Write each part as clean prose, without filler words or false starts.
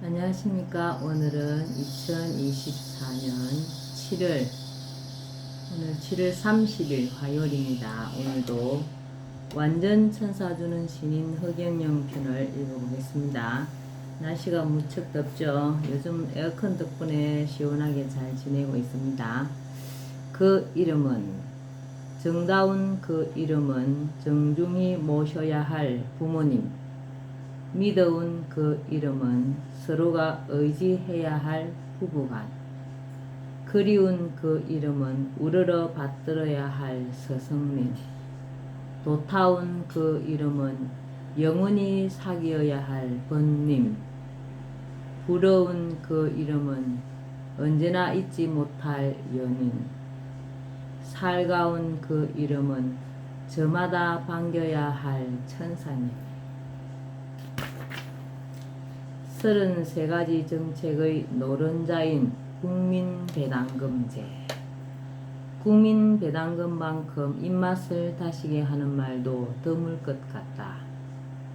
안녕하십니까. 오늘은 2024년 7월, 오늘 7월 30일 화요일입니다. 오늘도 완전 천사주는 신인 허경영 편을 읽어보겠습니다. 날씨가 무척 덥죠. 요즘 에어컨 덕분에 시원하게 잘 지내고 있습니다. 그 이름은, 정다운 그 이름은 정중히 모셔야 할 부모님. 믿어온 그 이름은 서로가 의지해야 할 부부간. 그리운 그 이름은 우러러 받들어야 할 스승님. 도타운 그 이름은 영원히 사귀어야 할 번님. 부러운 그 이름은 언제나 잊지 못할 연인. 살가운 그 이름은 저마다 반겨야 할 천사님. 33가지 정책의 노른자인 국민배당금제. 국민배당금만큼 입맛을 다시게 하는 말도 드물 것 같다.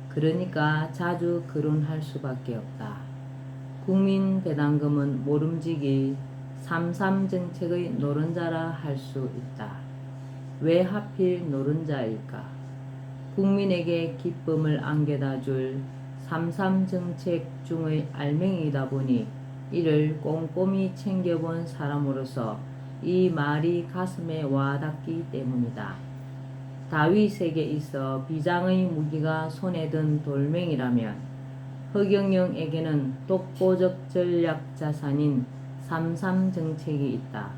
그러니까 자주 거론할 수밖에 없다. 국민배당금은 모름지기 3.3 정책의 노른자라 할 수 있다. 왜 하필 노른자일까? 국민에게 기쁨을 안겨다 줄 3.3 정책 중의 알맹이다 보니 이를 꼼꼼히 챙겨본 사람으로서 이 말이 가슴에 와닿기 때문이다. 다윗에게 있어 비장의 무기가 손에 든 돌멩이라면 허경영에게는 독보적 전략 자산인 3.3 정책이 있다.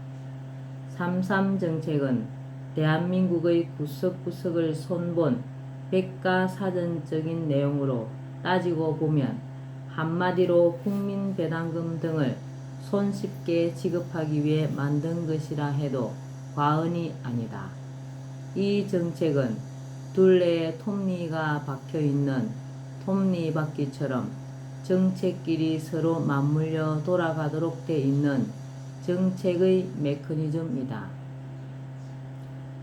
3.3 정책은 대한민국의 구석구석을 손본 백과사전적인 내용으로 따지고 보면 한마디로 국민배당금 등을 손쉽게 지급하기 위해 만든 것이라 해도 과언이 아니다. 이 정책은 둘레에 톱니가 박혀있는 톱니바퀴처럼 정책끼리 서로 맞물려 돌아가도록 돼 있는 정책의 메커니즘이다.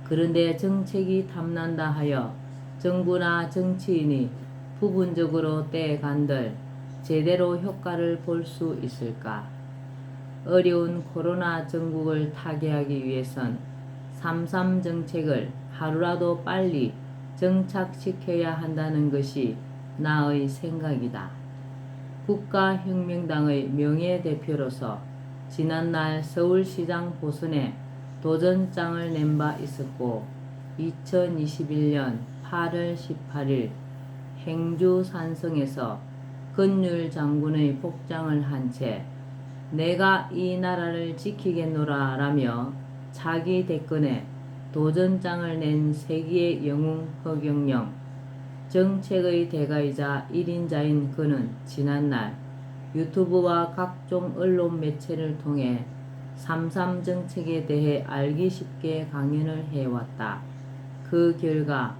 그런데 정책이 탐난다 하여 정부나 정치인이 부분적으로 떼간들 제대로 효과를 볼 수 있을까? 어려운 코로나 전국을 타개하기 위해선 3.3 정책을 하루라도 빨리 정착시켜야 한다는 것이 나의 생각이다. 국가혁명당의 명예대표로서 지난날 서울시장 보선에 도전장을 낸 바 있었고 2021년 8월 18일 행주 산성에서 건율 장군의 복장을 한 채 내가 이 나라를 지키겠노라 라며 차기 대권에 도전장을 낸 세기의 영웅 허경영. 정책의 대가이자 1인자인 그는 지난날 유튜브와 각종 언론 매체를 통해 3.3 정책에 대해 알기 쉽게 강연을 해왔다. 그 결과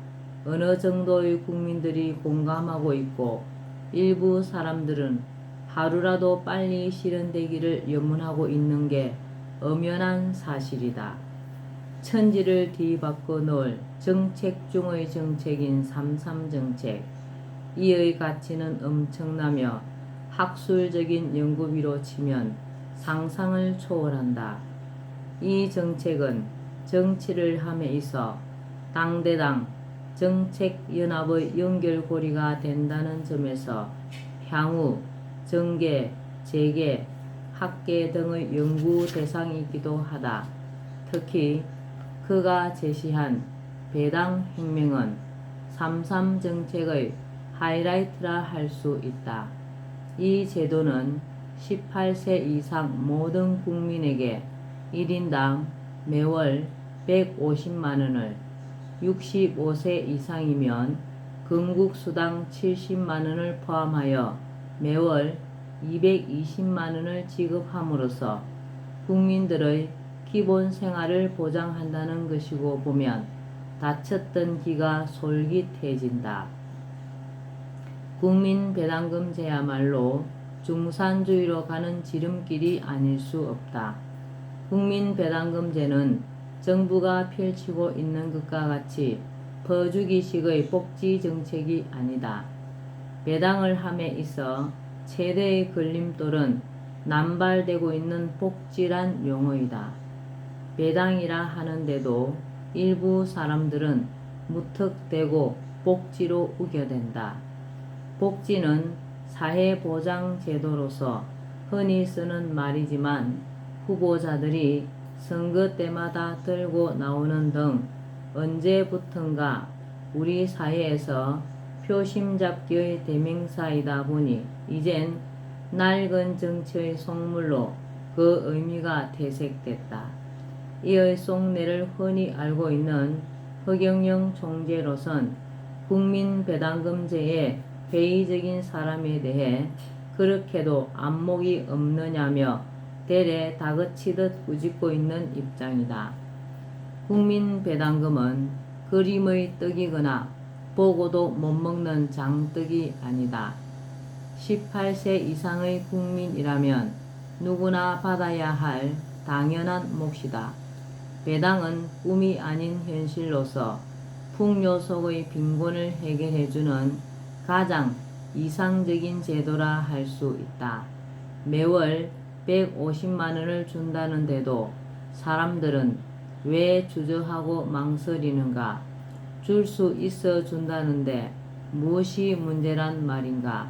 어느 정도의 국민들이 공감하고 있고 일부 사람들은 하루라도 빨리 실현되기를 염원하고 있는 게 엄연한 사실이다. 천지를 뒤바꿔 놓을 정책 중의 정책인 3.3 정책. 이의 가치는 엄청나며 학술적인 연구비로 치면 상상을 초월한다. 이 정책은 정치를 함에 있어 당대당 정책연합의 연결고리가 된다는 점에서 향후 정계, 재계, 학계 등의 연구 대상이기도 하다. 특히 그가 제시한 배당혁명은 3.3 정책의 하이라이트라 할 수 있다. 이 제도는 18세 이상 모든 국민에게 1인당 매월 150만원을, 65세 이상이면 건국수당 70만원을 포함하여 매월 220만원을 지급함으로써 국민들의 기본 생활을 보장한다는 것이고 보면 다쳤던 기가 솔깃해진다. 국민배당금제야말로 중산주의로 가는 지름길이 아닐 수 없다. 국민배당금제는 정부가 펼치고 있는 것과 같이 퍼주기식의 복지정책이 아니다. 배당을 함에 있어 최대의 걸림돌은 남발되고 있는 복지란 용어이다. 배당이라 하는데도 일부 사람들은 무턱대고 복지로 우겨댄다. 복지는 사회보장제도로서 흔히 쓰는 말이지만 후보자들이 선거 때마다 들고 나오는 등 언제부턴가 우리 사회에서 표심잡기의 대명사이다 보니 이젠 낡은 정치의 속물로 그 의미가 퇴색됐다. 이의 속내를 흔히 알고 있는 허경영 총재로선 국민배당금제의 회의적인 사람에 대해 그렇게도 안목이 없느냐며 대래 다그치듯 꾸짖고 있는 입장이다. 국민배당금은 그림의 떡이거나 보고도 못 먹는 장떡이 아니다. 18세 이상의 국민이라면 누구나 받아야 할 당연한 몫이다. 배당은 꿈이 아닌 현실로서 풍요 속의 빈곤을 해결해주는 가장 이상적인 제도라 할 수 있다. 매월 150만 원을 준다는데도 사람들은 왜 주저하고 망설이는가? 줄 수 있어 준다는데 무엇이 문제란 말인가?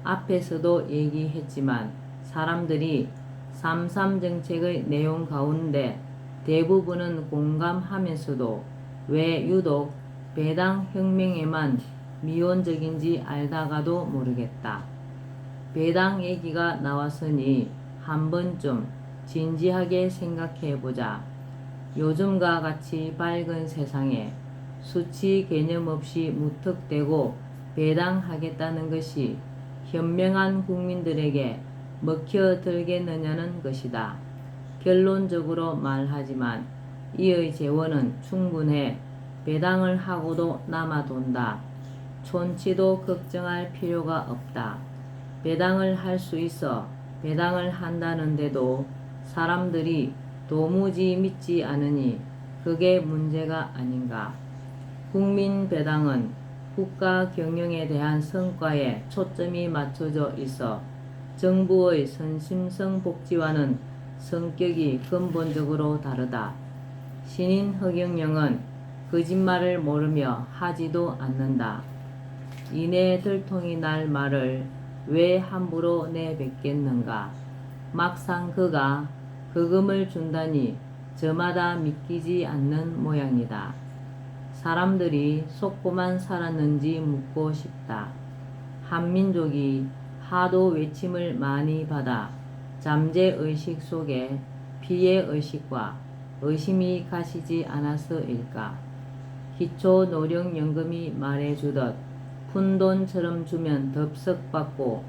앞에서도 얘기했지만 사람들이 3.3 정책의 내용 가운데 대부분은 공감하면서도 왜 유독 배당 혁명에만 미온적인지 알다가도 모르겠다. 배당 얘기가 나왔으니 한 번쯤 진지하게 생각해보자. 요즘과 같이 밝은 세상에 수치 개념 없이 무턱대고 배당하겠다는 것이 현명한 국민들에게 먹혀들겠느냐는 것이다. 결론적으로 말하지만 이의 재원은 충분해 배당을 하고도 남아돈다. 촌치도 걱정할 필요가 없다. 배당을 할 수 있어 배당을 한다는데도 사람들이 도무지 믿지 않으니 그게 문제가 아닌가. 국민배당은 국가 경영에 대한 성과에 초점이 맞춰져 있어 정부의 선심성 복지와는 성격이 근본적으로 다르다. 신인 허경영은 거짓말을 모르며 하지도 않는다. 이내 들통이 날 말을 왜 함부로 내뱉겠는가. 막상 그가 거금을 준다니 저마다 믿기지 않는 모양이다. 사람들이 속고만 살았는지 묻고 싶다. 한민족이 하도 외침을 많이 받아 잠재의식 속에 피해의식과 의심이 가시지 않아서일까. 기초노령연금이 말해주듯 푼돈처럼 주면 덥석 받고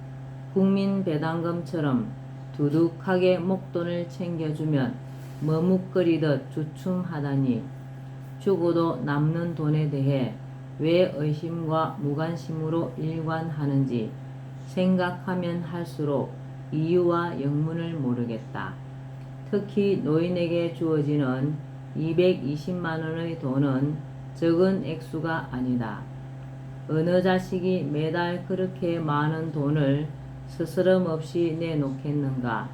국민배당금처럼 두둑하게 목돈을 챙겨주면 머뭇거리듯 주춤하다니 주고도 남는 돈에 대해 왜 의심과 무관심으로 일관하는지 생각하면 할수록 이유와 영문을 모르겠다. 특히 노인에게 주어지는 220만 원의 돈은 적은 액수가 아니다. 어느 자식이 매달 그렇게 많은 돈을 스스럼 없이 내놓겠는가.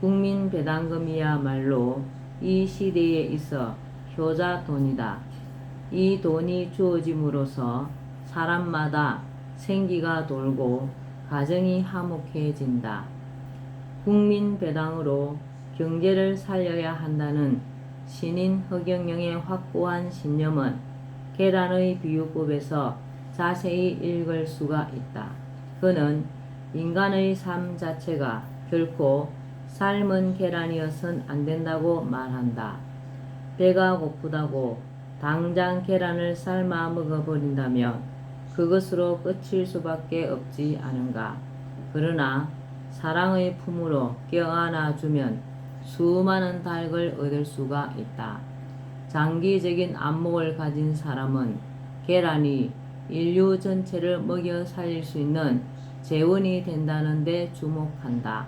국민배당금이야말로 이 시대에 있어 효자 돈이다. 이 돈이 주어짐으로써 사람마다 생기가 돌고 가정이 화목해진다. 국민배당으로 경제를 살려야 한다는 신인 허경영의 확고한 신념은 계란의 비유법에서 자세히 읽을 수가 있다. 그는 인간의 삶 자체가 결코 삶은 계란이어선 안 된다고 말한다. 배가 고프다고 당장 계란을 삶아 먹어버린다면 그것으로 끝일 수밖에 없지 않은가. 그러나 사랑의 품으로 껴안아주면 수많은 닭을 얻을 수가 있다. 장기적인 안목을 가진 사람은 계란이 인류 전체를 먹여 살릴 수 있는 재원이 된다는 데 주목한다.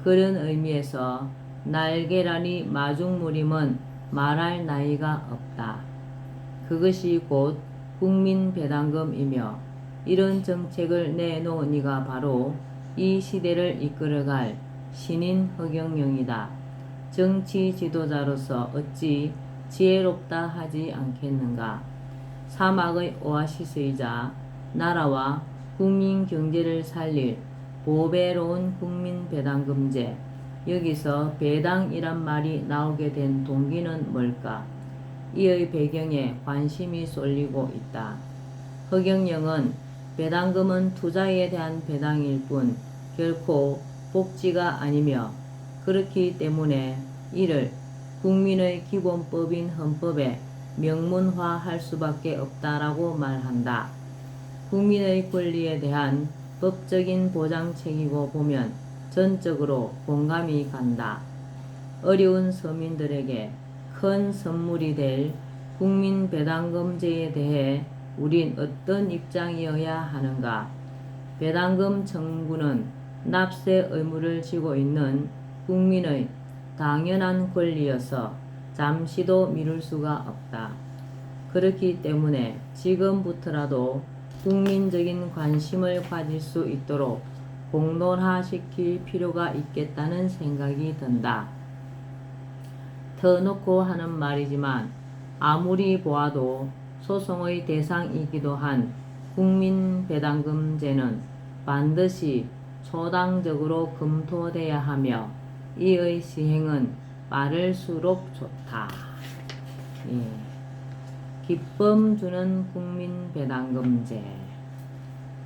그런 의미에서 날계란이 마중물임은 말할 나위가 없다. 그것이 곧 국민배당금이며 이런 정책을 내놓으니가 바로 이 시대를 이끌어갈 신인 허경영이다. 정치 지도자로서 어찌 지혜롭다 하지 않겠는가. 사막의 오아시스이자 나라와 국민 경제를 살릴 보배로운 국민배당금제. 여기서 배당이란 말이 나오게 된 동기는 뭘까? 이의 배경에 관심이 쏠리고 있다. 허경영은 배당금은 투자에 대한 배당일 뿐 결코 복지가 아니며 그렇기 때문에 이를 국민의 기본법인 헌법에 명문화할 수밖에 없다라고 말한다. 국민의 권리에 대한 법적인 보장책이고 보면 전적으로 공감이 간다. 어려운 서민들에게 큰 선물이 될 국민배당금제에 대해 우린 어떤 입장이어야 하는가? 배당금 청구는 납세 의무를 지고 있는 국민의 당연한 권리여서 잠시도 미룰 수가 없다. 그렇기 때문에 지금부터라도 국민적인 관심을 가질 수 있도록 공론화시킬 필요가 있겠다는 생각이 든다. 터놓고 하는 말이지만 아무리 보아도 소송의 대상이기도 한 국민배당금제는 반드시 초당적으로 검토돼야 하며 이의 시행은 빠를수록 좋다. 예. 기쁨 주는 국민배당금제.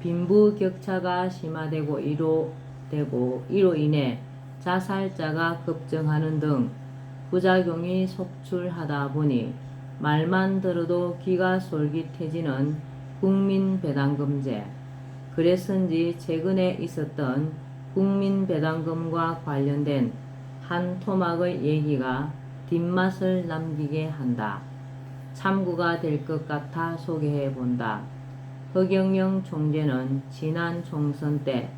빈부격차가 심화되고 이로 인해 자살자가 급증하는 등 부작용이 속출하다 보니 말만 들어도 귀가 솔깃해지는 국민배당금제. 그래서인지 최근에 있었던 국민배당금과 관련된 한 토막의 얘기가 뒷맛을 남기게 한다. 참고가 될 것 같아 소개해 본다. 허경영 총재는 지난 총선 때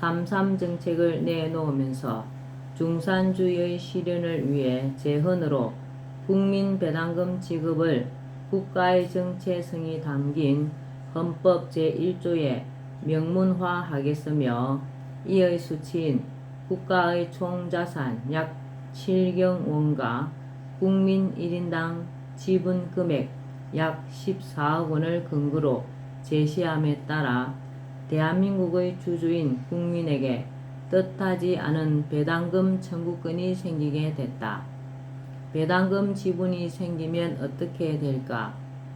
3.3 정책을 내놓으면서 중산주의 실현을 위해 재헌으로 국민배당금 지급을 국가의 정체성이 담긴 헌법 제1조에 명문화하겠으며 이의 수치인 국가의 총자산 약 7경 원과 국민 1인당 지분 금액 약 14억 원을 근거로 제시함에 따라 대한민국의 주주인 국민에게 뜻하지 않은 배당금 청구권이 생기게 됐다. 배당금 지분이 생기면 어떻게 될까?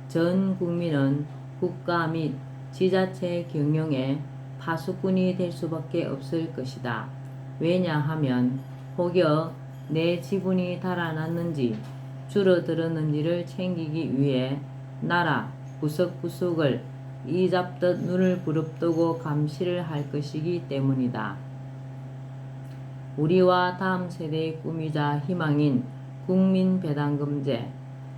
전 국민은 국가 및 지자체 경영에 파수꾼이 될 수밖에 없을 것이다. 왜냐하면 혹여 내 지분이 달아났는지 줄어들었는지를 챙기기 위해 나라 구석구석을 이잡듯 눈을 부릅뜨고 감시를 할 것이기 때문이다. 우리와 다음 세대의 꿈이자 희망인 국민배당금제.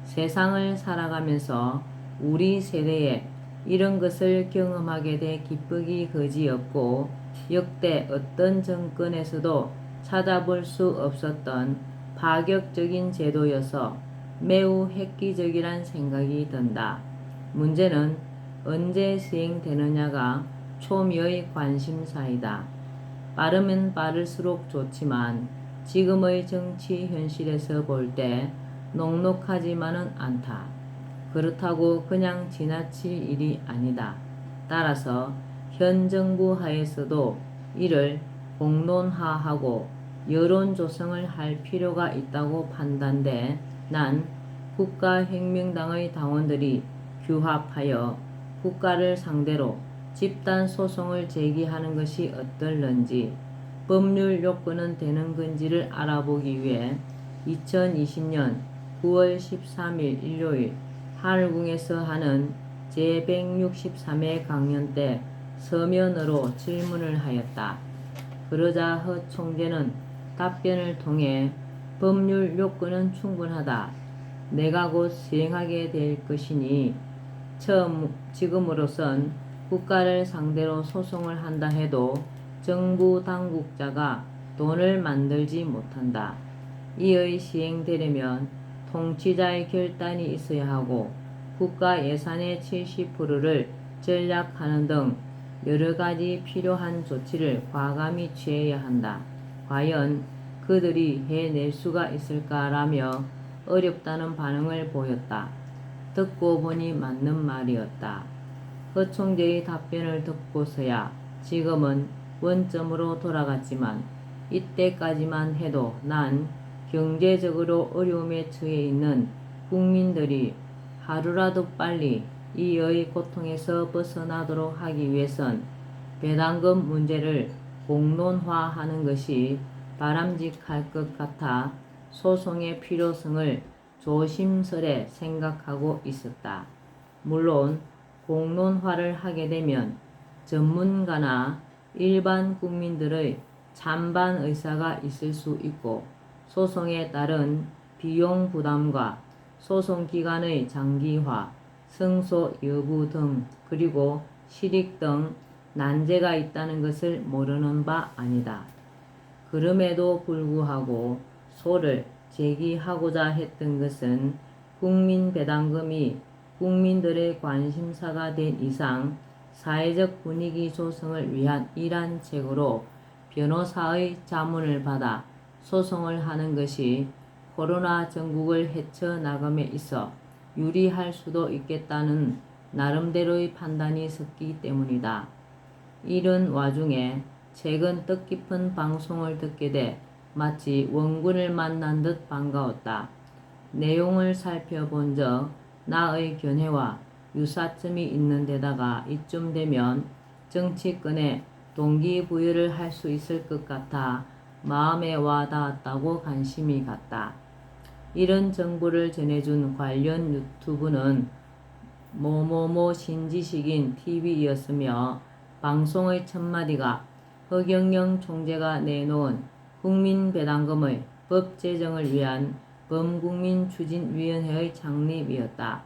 세상을 살아가면서 우리 세대에 이런 것을 경험하게 돼 기쁘기 거지없고 역대 어떤 정권에서도 찾아볼 수 없었던 파격적인 제도여서 매우 획기적이란 생각이 든다. 문제는 언제 시행되느냐가 초미의 관심사이다. 빠르면 빠를수록 좋지만 지금의 정치 현실에서 볼 때 녹록하지만은 않다. 그렇다고 그냥 지나칠 일이 아니다. 따라서 현 정부 하에서도 이를 공론화하고 여론 조성을 할 필요가 있다고 판단돼 난 국가혁명당의 당원들이 규합하여 국가를 상대로 집단 소송을 제기하는 것이 어떨런지 법률 요건은 되는 건지를 알아보기 위해 2020년 9월 13일 일요일 하늘궁에서 하는 제163회 강연 때 서면으로 질문을 하였다. 그러자 허 총재는 답변을 통해 법률 요건은 충분하다. 내가 곧 시행하게 될 것이니 지금으로선 국가를 상대로 소송을 한다 해도 정부 당국자가 돈을 만들지 못한다. 이의 시행되려면 통치자의 결단이 있어야 하고 국가 예산의 70%를 전략하는 등 여러 가지 필요한 조치를 과감히 취해야 한다. 과연 그들이 해낼 수가 있을까라며 어렵다는 반응을 보였다. 듣고 보니 맞는 말이었다. 허 총재의 답변을 듣고서야 지금은 원점으로 돌아갔지만 이때까지만 해도 난 경제적으로 어려움에 처해 있는 국민들이 하루라도 빨리 이의 고통에서 벗어나도록 하기 위해선 배당금 문제를 공론화하는 것이 바람직할 것 같아 소송의 필요성을 조심스레 생각하고 있었다. 물론 공론화를 하게 되면 전문가나 일반 국민들의 찬반 의사가 있을 수 있고 소송에 따른 비용 부담과 소송 기간의 장기화, 승소 여부 등 그리고 실익 등 난제가 있다는 것을 모르는 바 아니다. 그럼에도 불구하고 소를 제기하고자 했던 것은 국민 배당금이 국민들의 관심사가 된 이상 사회적 분위기 조성을 위한 일환책으로 변호사의 자문을 받아 소송을 하는 것이 코로나 전국을 헤쳐나감에 있어 유리할 수도 있겠다는 나름대로의 판단이 섰기 때문이다. 이런 와중에 최근 뜻깊은 방송을 듣게 돼 마치 원군을 만난 듯 반가웠다. 내용을 살펴본 적 나의 견해와 유사점이 있는 데다가 이쯤 되면 정치권에 동기부여를 할 수 있을 것 같아 마음에 와 닿았다고 관심이 갔다. 이런 정보를 전해준 관련 유튜브는 뭐뭐뭐 신지식인 TV였으며 방송의 첫마디가 허경영 총재가 내놓은 국민배당금의 법 제정을 위한 범국민추진위원회의 창립이었다.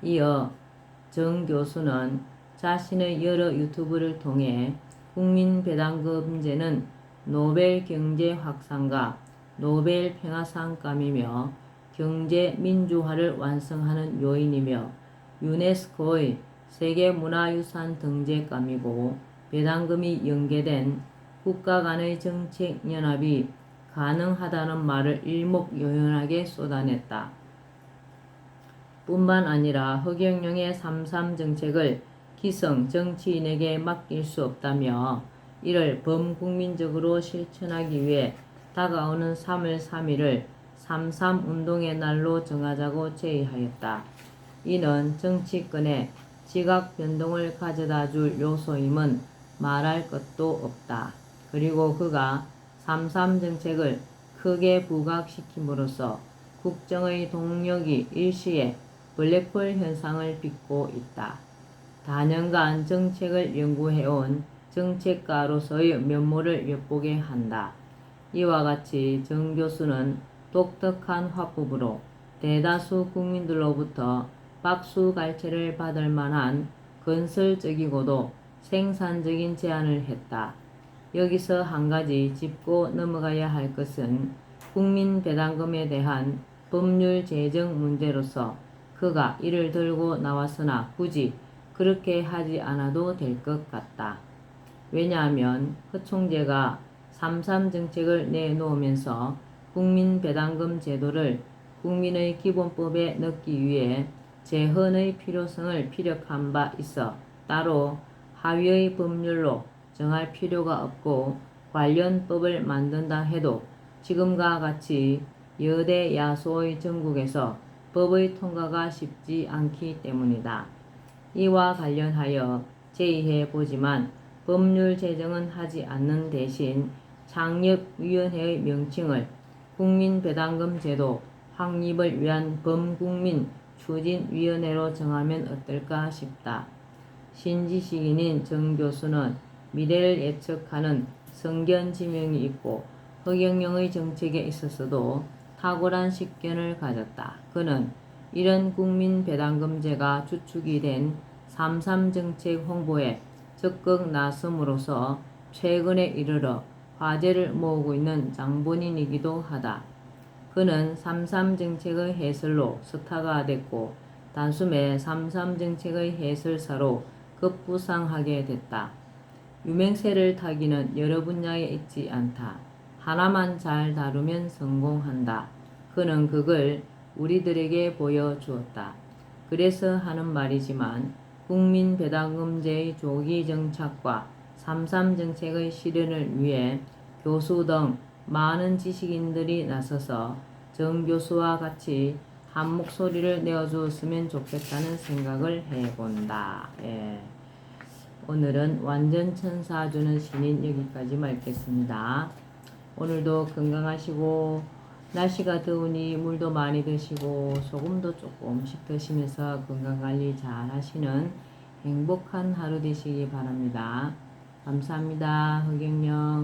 이어 정 교수는 자신의 여러 유튜브를 통해 국민배당금제는 노벨 경제 확산과 노벨 평화상감이며 경제 민주화를 완성하는 요인이며 유네스코의 세계문화유산 등재감이고 배당금이 연계된 국가 간의 정책 연합이 가능하다는 말을 일목요연하게 쏟아냈다. 뿐만 아니라 허경영의 3.3 정책을 기성 정치인에게 맡길 수 없다며 이를 범국민적으로 실천하기 위해 다가오는 3월 3일을 3.3 운동의 날로 정하자고 제의하였다. 이는 정치권에 지각 변동을 가져다 줄 요소임은 말할 것도 없다. 그리고 그가 3.3 정책을 크게 부각시킴으로써 국정의 동력이 일시에 블랙홀 현상을 빚고 있다. 다년간 정책을 연구해온 정책가로서의 면모를 엿보게 한다. 이와 같이 정 교수는 독특한 화법으로 대다수 국민들로부터 박수갈채를 받을 만한 건설적이고도 생산적인 제안을 했다. 여기서 한 가지 짚고 넘어가야 할 것은 국민배당금에 대한 법률 제정 문제로서 그가 이를 들고 나왔으나 굳이 그렇게 하지 않아도 될 것 같다. 왜냐하면 허 총재가 3.3 정책을 내놓으면서 국민배당금 제도를 국민의 기본법에 넣기 위해 재헌의 필요성을 피력한 바 있어 따로 하위의 법률로 정할 필요가 없고 관련 법을 만든다 해도 지금과 같이 여대 야소의 전국에서 법의 통과가 쉽지 않기 때문이다. 이와 관련하여 제의해 보지만 법률 제정은 하지 않는 대신 창립위원회의 명칭을 국민배당금 제도 확립을 위한 범국민 추진위원회로 정하면 어떨까 싶다. 신지식인인 정 교수는 미래를 예측하는 성견지명이 있고 허경영의 정책에 있어서도 탁월한 식견을 가졌다. 그는 이런 국민배당금제가 주축이 된 3.3 정책 홍보에 적극 나섬으로써 최근에 이르러 화제를 모으고 있는 장본인이기도 하다. 그는 3.3 정책의 해설로 스타가 됐고 단숨에 3.3 정책의 해설사로 급부상하게 됐다. 유맹세를 타기는 여러 분야에 있지 않다. 하나만 잘 다루면 성공한다. 그는 그걸 우리들에게 보여주었다. 그래서 하는 말이지만 국민배당금제의 조기 정착과 3.3 정책의 실현을 위해 교수 등 많은 지식인들이 나서서 정 교수와 같이 한 목소리를 내어주었으면 좋겠다는 생각을 해본다. 예. 오늘은 완전천사주는 신인 여기까지 말겠습니다. 오늘도 건강하시고 날씨가 더우니 물도 많이 드시고 소금도 조금씩 드시면서 건강관리 잘 하시는 행복한 하루 되시기 바랍니다. 감사합니다. 흑영령.